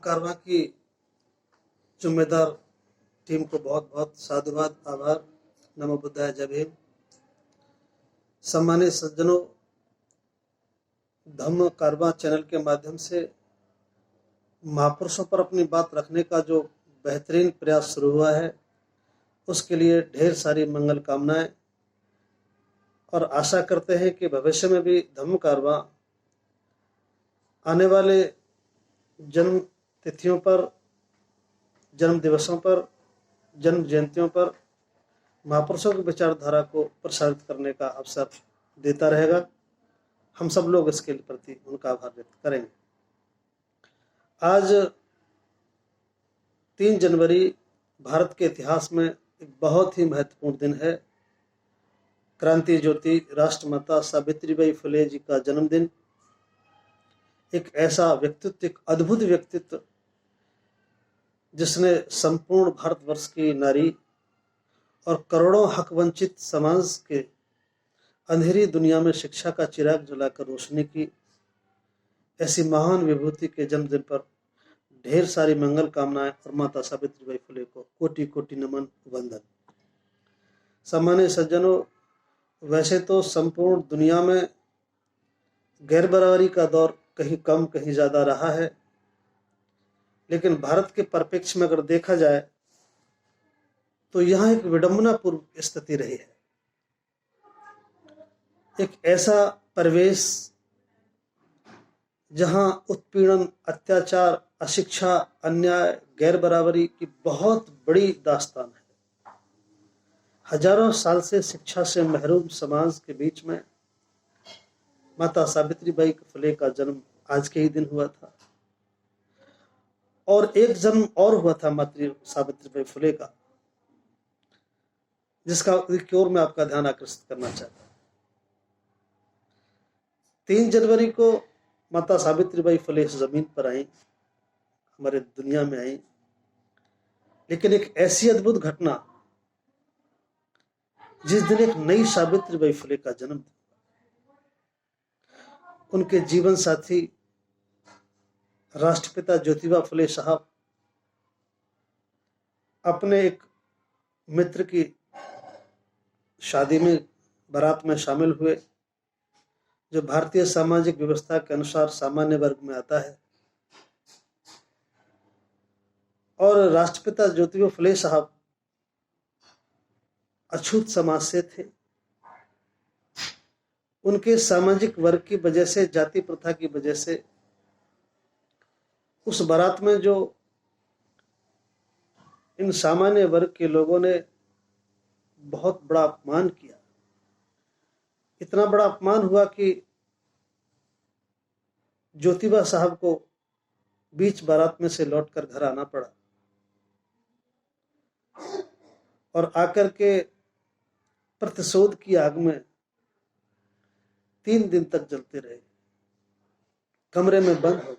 कारवां की जिम्मेदार टीम को बहुत बहुत साधुवाद, आभार। नमो बुद्धाय, जय भीम। सम्मानित सज्जनों, धम्म कारवां चैनल के माध्यम से महापुरुषों पर अपनी बात रखने का जो बेहतरीन प्रयास शुरू हुआ है, उसके लिए ढेर सारी मंगल कामनाएं, और आशा करते हैं कि भविष्य में भी धम्म कारवां आने वाले जन्म तिथियों पर, जन्म दिवसों पर, जन्म जयंतियों पर महापुरुषों की विचारधारा को प्रसारित करने का अवसर देता रहेगा। हम सब लोग इसके प्रति उनका आभार व्यक्त करेंगे। आज 3 जनवरी भारत के इतिहास में एक बहुत ही महत्वपूर्ण दिन है। क्रांति ज्योति राष्ट्रमाता सावित्रीबाई फुले जी का जन्मदिन। एक ऐसा व्यक्तित्व, एक अद्भुत व्यक्तित्व, जिसने संपूर्ण भारतवर्ष की नारी और करोड़ों हक वंचित समाज के अंधेरी दुनिया में शिक्षा का चिराग जलाकर रोशनी की। ऐसी महान विभूति के जन्मदिन पर ढेर सारी मंगल कामनाएं और माता सावित्रीबाई फुले को कोटि कोटि नमन, वंदन। सम्मानित सज्जनों, वैसे तो संपूर्ण दुनिया में गैर बराबरी का दौर कहीं कम कहीं ज्यादा रहा है, लेकिन भारत के परिप्रेक्ष्य में अगर देखा जाए तो यहाँ एक विडंबनापूर्ण स्थिति रही है। एक ऐसा परिवेश जहां उत्पीड़न, अत्याचार, अशिक्षा, अन्याय, गैर बराबरी की बहुत बड़ी दास्तान है। हजारों साल से शिक्षा से महरूम समाज के बीच में माता सावित्रीबाई फुले का जन्म आज के ही दिन हुआ था, और एक जन्म और हुआ था माता सावित्रीबाई फुले का, जिसका की ओर मैं आपका ध्यान आकर्षित करना चाहता हूं। 3 जनवरी को माता सावित्रीबाई फुले इस जमीन पर आई, हमारे दुनिया में आई, लेकिन एक ऐसी अद्भुत घटना जिस दिन एक नई सावित्रीबाई फुले का जन्म था। उनके जीवन साथी राष्ट्रपिता ज्योतिबा फुले साहब अपने एक मित्र की शादी में, बारात में शामिल हुए, जो भारतीय सामाजिक व्यवस्था के अनुसार सामान्य वर्ग में आता है। और राष्ट्रपिता ज्योतिबा फुले साहब अछूत समाज से थे। उनके सामाजिक वर्ग की वजह से, जाति प्रथा की वजह से, उस बारात में जो इन सामान्य वर्ग के लोगों ने बहुत बड़ा अपमान किया, इतना बड़ा अपमान हुआ कि ज्योतिबा साहब को बीच बारात में से लौटकर घर आना पड़ा, और आकर के प्रतिशोध की आग में 3 दिन तक जलते रहे, कमरे में बंद हो गए।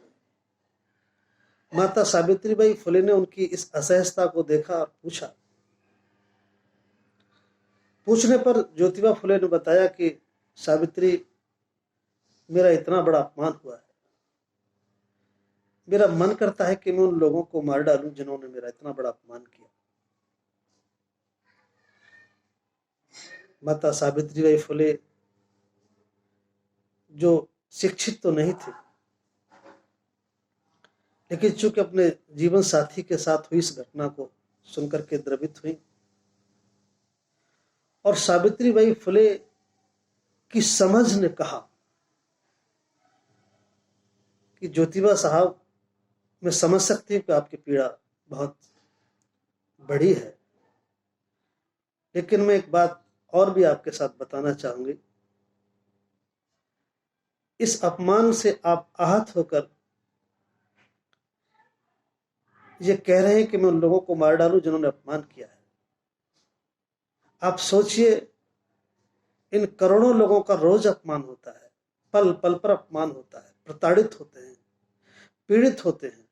माता सावित्रीबाई फुले ने उनकी इस असहजता को देखा और पूछने पर ज्योतिबा फुले ने बताया कि सावित्री, मेरा इतना बड़ा अपमान हुआ है, मेरा मन करता है कि मैं उन लोगों को मार डालूं जिन्होंने मेरा इतना बड़ा अपमान किया। माता सावित्रीबाई फुले जो शिक्षित तो नहीं थे, लेकिन चूंकि अपने जीवन साथी के साथ हुई इस घटना को सुनकर के द्रवित हुई, और सावित्रीबाई फुले की समझ ने कहा कि ज्योतिबा साहब, मैं समझ सकती हूं कि आपकी पीड़ा बहुत बड़ी है, लेकिन मैं एक बात और भी आपके साथ बताना चाहूंगी। इस अपमान से आप आहत होकर ये कह रहे हैं कि मैं उन लोगों को मार डालूं जिन्होंने अपमान किया है। आप सोचिए, इन करोड़ों लोगों का रोज अपमान होता है, पल पल पर अपमान होता है, प्रताड़ित होते हैं, पीड़ित होते हैं,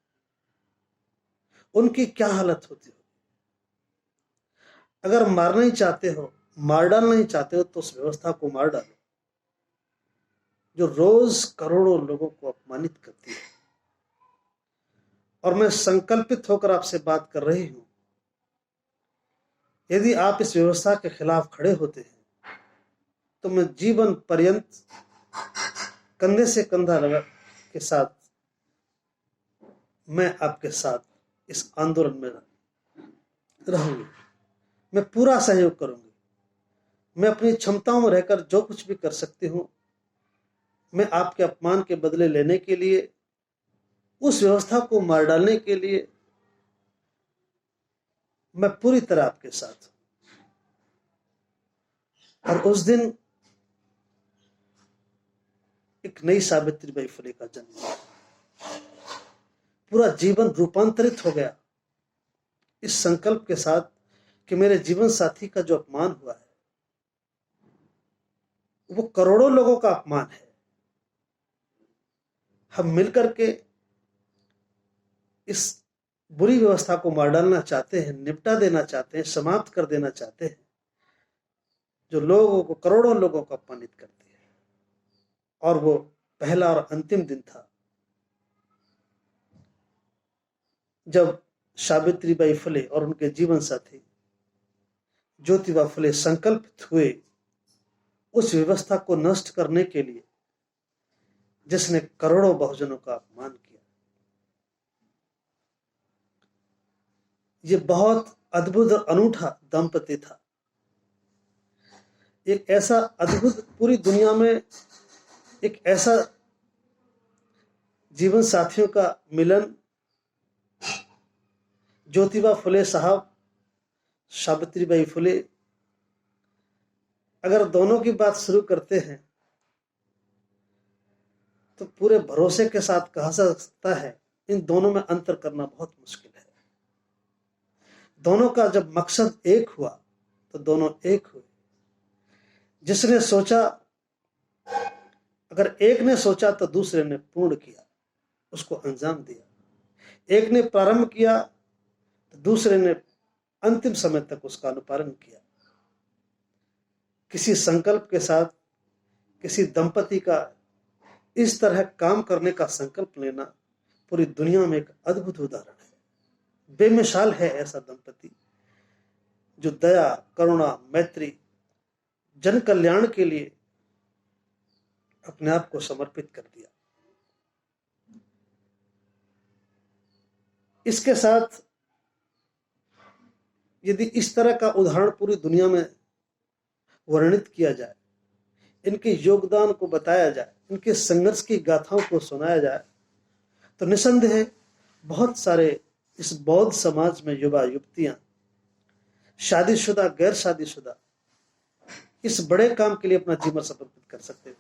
उनकी क्या हालत होती हो। अगर मारना ही चाहते हो, मार डालना ही चाहते हो, तो उस व्यवस्था को मार डालो जो रोज करोड़ों लोगों को अपमानित करती है। और मैं संकल्पित होकर आपसे बात कर रही हूं, यदि आप इस व्यवस्था के खिलाफ खड़े होते हैं तो मैं जीवन पर्यंत कंधे से कंधा लगा के साथ मैं आपके साथ इस आंदोलन में रहूंगी। मैं पूरा सहयोग करूंगी। मैं अपनी क्षमताओं में रहकर जो कुछ भी कर सकती हूं, मैं आपके अपमान के बदले लेने के लिए, उस व्यवस्था को मार डालने के लिए मैं पूरी तरह आपके साथ हूं। और उस दिन एक नई सावित्रीबाई फुले का जन्म हुआ। पूरा जीवन रूपांतरित हो गया इस संकल्प के साथ कि मेरे जीवन साथी का जो अपमान हुआ है वो करोड़ों लोगों का अपमान है। हम मिलकर के इस बुरी व्यवस्था को मार डालना चाहते हैं, निपटा देना चाहते हैं, समाप्त कर देना चाहते हैं, जो लोगों को, करोड़ों लोगों को अपमानित करती है। और वो पहला और अंतिम दिन था जब सावित्रीबाई फुले और उनके जीवन साथी ज्योतिबा फुले संकल्पित हुए उस व्यवस्था को नष्ट करने के लिए जिसने करोड़ों बहुजनों का अपमान किया। ये बहुत अद्भुत और अनूठा दंपति था। एक ऐसा अद्भुत, पूरी दुनिया में एक ऐसा जीवन साथियों का मिलन, ज्योतिबा फुले साहब, सावित्रीबाई फुले। अगर दोनों की बात शुरू करते हैं तो पूरे भरोसे के साथ कहा जा सकता है इन दोनों में अंतर करना बहुत मुश्किल है। दोनों का जब मकसद एक हुआ तो दोनों एक हुए। जिसने सोचा, अगर एक ने सोचा तो दूसरे ने पूर्ण किया, उसको अंजाम दिया। एक ने प्रारंभ किया तो दूसरे ने अंतिम समय तक उसका अनुपालन किया। किसी संकल्प के साथ किसी दंपति का इस तरह काम करने का संकल्प लेना पूरी दुनिया में एक अद्भुत उदाहरण है। बेमिसाल है ऐसा दंपति जो दया, करुणा, मैत्री, जन कल्याण के लिए अपने आप को समर्पित कर दिया। इसके साथ यदि इस तरह का उदाहरण पूरी दुनिया में वर्णित किया जाए, इनके योगदान को बताया जाए, इनके संघर्ष की गाथाओं को सुनाया जाए, तो निसंदेह बहुत सारे इस बौद्ध समाज में युवा युवतियां, शादीशुदा, गैर शादीशुदा, इस बड़े काम के लिए अपना जीवन समर्पित कर सकते थे।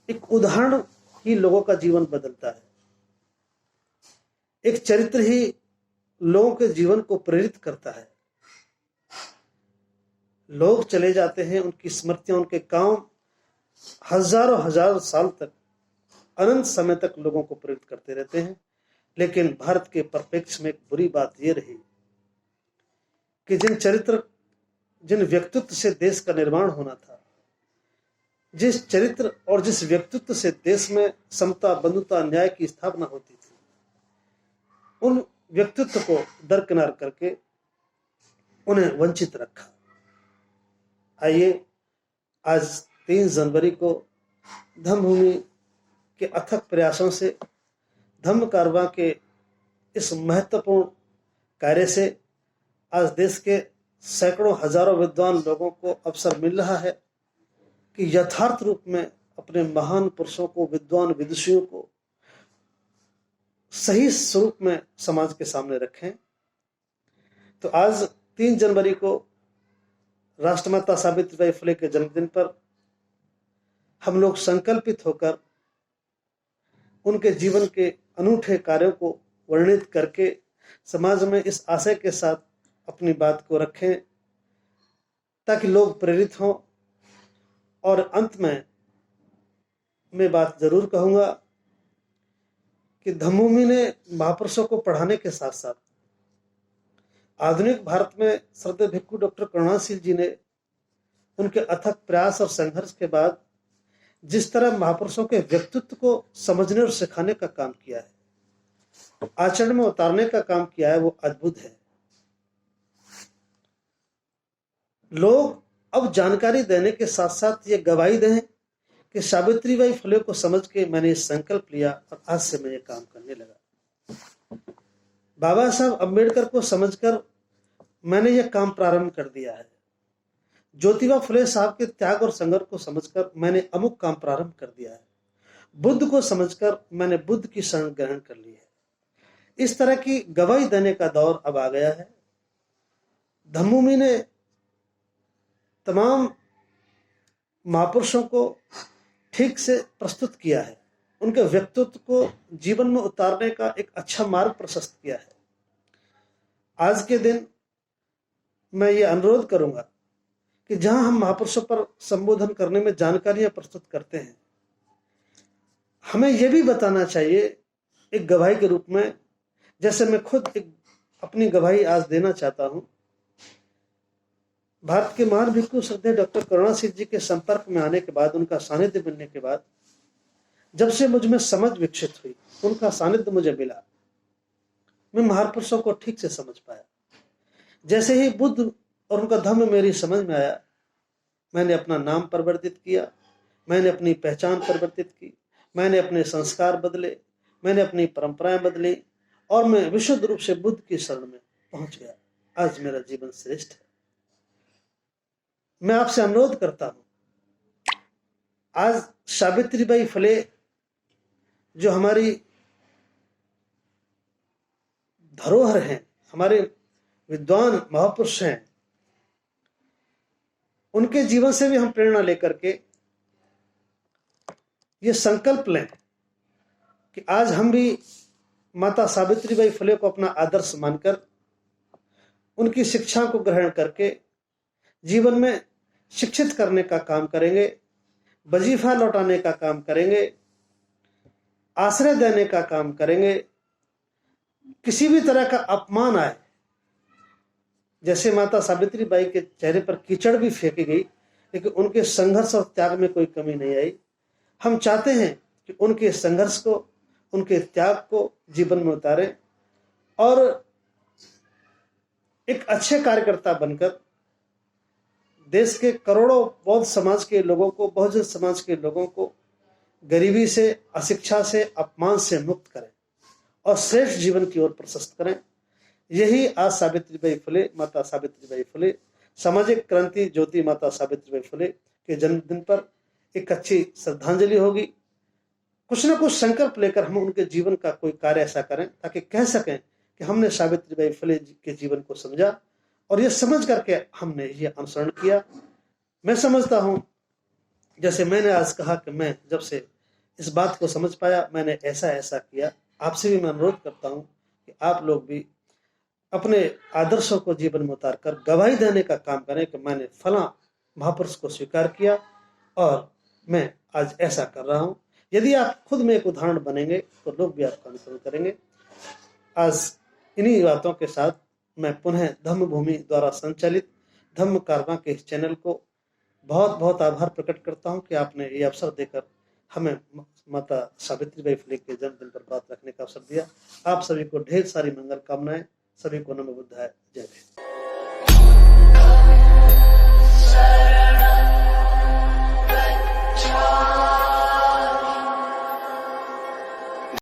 एक उदाहरण ही लोगों का जीवन बदलता है। एक चरित्र ही लोगों के जीवन को प्रेरित करता है। लोग चले जाते हैं, उनकी स्मृतियां, उनके काम हजारों हजार साल तक, अनंत समय तक लोगों को प्रेरित करते रहते हैं। लेकिन भारत के परिप्रेक्ष्य में एक बुरी बात यह रही कि जिन व्यक्तित्व से देश का निर्माण होना था, जिस चरित्र और जिस व्यक्तित्व से देश में समता, बंधुता, न्याय की स्थापना होती थी, उन व्यक्तित्व को दरकिनार करके उन्हें वंचित रखा। आइए आज 3 जनवरी को धम्मभूमि के अथक प्रयासों से, धम्म कारवां के इस महत्वपूर्ण कार्य से आज देश के सैकड़ों हजारों विद्वान लोगों को अवसर मिल रहा है कि यथार्थ रूप में अपने महान पुरुषों को, विद्वान विदुषियों को सही स्वरूप में समाज के सामने रखें। तो आज 3 जनवरी को राष्ट्रमाता सावित्रीबाई फुले के जन्मदिन पर हम लोग संकल्पित होकर उनके जीवन के अनूठे कार्यों को वर्णित करके समाज में इस आशय के साथ अपनी बात को रखें ताकि लोग प्रेरित हों। और अंत में मैं बात जरूर कहूंगा कि धम्मभूमि ने महापुरुषों को पढ़ाने के साथ साथ आधुनिक भारत में श्रद्धेय भिक्खु डॉक्टर करुणाशील जी ने उनके अथक प्रयास और संघर्ष के बाद जिस तरह महापुरुषों के व्यक्तित्व को समझने और सिखाने का काम किया है, आचरण में उतारने का काम किया है वो अद्भुत है। लोग अब जानकारी देने के साथ साथ ये गवाही दें कि सावित्रीबाई फुले को समझ के मैंने संकल्प लिया और आज से मैं ये काम करने लगा। बाबा साहब अम्बेडकर को समझकर मैंने ये काम प्रारंभ कर दिया है। ज्योतिबा फुले साहब के त्याग और संघर्ष को समझकर मैंने अमुक काम प्रारंभ कर दिया है। बुद्ध को समझकर मैंने बुद्ध की शरण ग्रहण कर ली है। इस तरह की गवाही देने का दौर अब आ गया है। धम्मभूमि ने तमाम महापुरुषों को ठीक से प्रस्तुत किया है, उनके व्यक्तित्व को जीवन में उतारने का एक अच्छा मार्ग प्रशस्त किया है। आज के दिन मैं ये अनुरोध करूंगा कि जहां हम महापुरुषों पर संबोधन करने में जानकारियां प्रस्तुत करते हैं, हमें यह भी बताना चाहिए एक गवाही के रूप में, जैसे मैं खुद एक अपनी गवाही आज देना चाहता हूं। भारत के महान भिक्षु श्रद्धेय डॉक्टर करुणा सिंह जी के संपर्क में आने के बाद, उनका सानिध्य मिलने के बाद, जब से मुझ में समझ विकसित हुई, उनका सानिध्य मुझे मिला, मैं महापुरुषों को ठीक से समझ पाया। जैसे ही बुद्ध और उनका धर्म मेरी समझ में आया, मैंने अपना नाम परिवर्तित किया, मैंने अपनी पहचान परिवर्तित की, मैंने अपने संस्कार बदले, मैंने अपनी परंपराएं बदली और मैं विशुद्ध रूप से बुद्ध की शरण में पहुंच गया। आज मेरा जीवन श्रेष्ठ है। मैं आपसे अनुरोध करता हूं, आज सावित्रीबाई फुले जो हमारी धरोहर हैं, हमारे विद्वान महापुरुष हैं, उनके जीवन से भी हम प्रेरणा लेकर के ये संकल्प लें कि आज हम भी माता सावित्रीबाई फुले को अपना आदर्श मानकर उनकी शिक्षा को ग्रहण करके जीवन में शिक्षित करने का काम करेंगे, वजीफा लौटाने का काम करेंगे, आश्रय देने का काम करेंगे। किसी भी तरह का अपमान आए, जैसे माता सावित्रीबाई के चेहरे पर कीचड़ भी फेंकी गई, लेकिन उनके संघर्ष और त्याग में कोई कमी नहीं आई। हम चाहते हैं कि उनके संघर्ष को, उनके त्याग को जीवन में उतारें और एक अच्छे कार्यकर्ता बनकर देश के करोड़ों बौद्ध समाज के लोगों को, बहुजन समाज के लोगों को गरीबी से, अशिक्षा से, अपमान से मुक्त करें और श्रेष्ठ जीवन की ओर प्रशस्त करें। यही आज सावित्रीबाई फुले, माता सावित्रीबाई फुले, सामाजिक क्रांति ज्योति माता सावित्रीबाई फुले के जन्मदिन पर एक अच्छी श्रद्धांजलि होगी। कुछ न कुछ संकल्प लेकर हम उनके जीवन का कोई कार्य ऐसा करें ताकि कह सकें कि हमने सावित्रीबाई फुले के जीवन को समझा और ये समझ करके हमने ये अनुसरण किया। मैं समझता हूं, जैसे मैंने आज कहा कि मैं जब से इस बात को समझ पाया, मैंने ऐसा ऐसा किया। आपसे भी मैं अनुरोध करता हूं कि आप लोग भी अपने आदर्शों को जीवन में उतारकर गवाही देने का काम करें कि मैंने फला महापुरुष को स्वीकार किया और मैं आज ऐसा कर रहा हूं। यदि आप खुद में एक उदाहरण बनेंगे तो लोग भी आपका अनुसरण करेंगे। आज इन्हीं बातों के साथ मैं पुनः धम्मभूमि द्वारा संचालित धम्म कारवां के इस चैनल को बहुत बहुत आभार प्रकट करता हूं कि आपने ये अवसर देकर हमें माता सावित्रीबाई फुले के जन्मदिन पर बात रखने का अवसर दिया। आप सभी को ढेर सारी मंगल कामनाएं। सभी को नमो बुद्धाय। जय हिंद।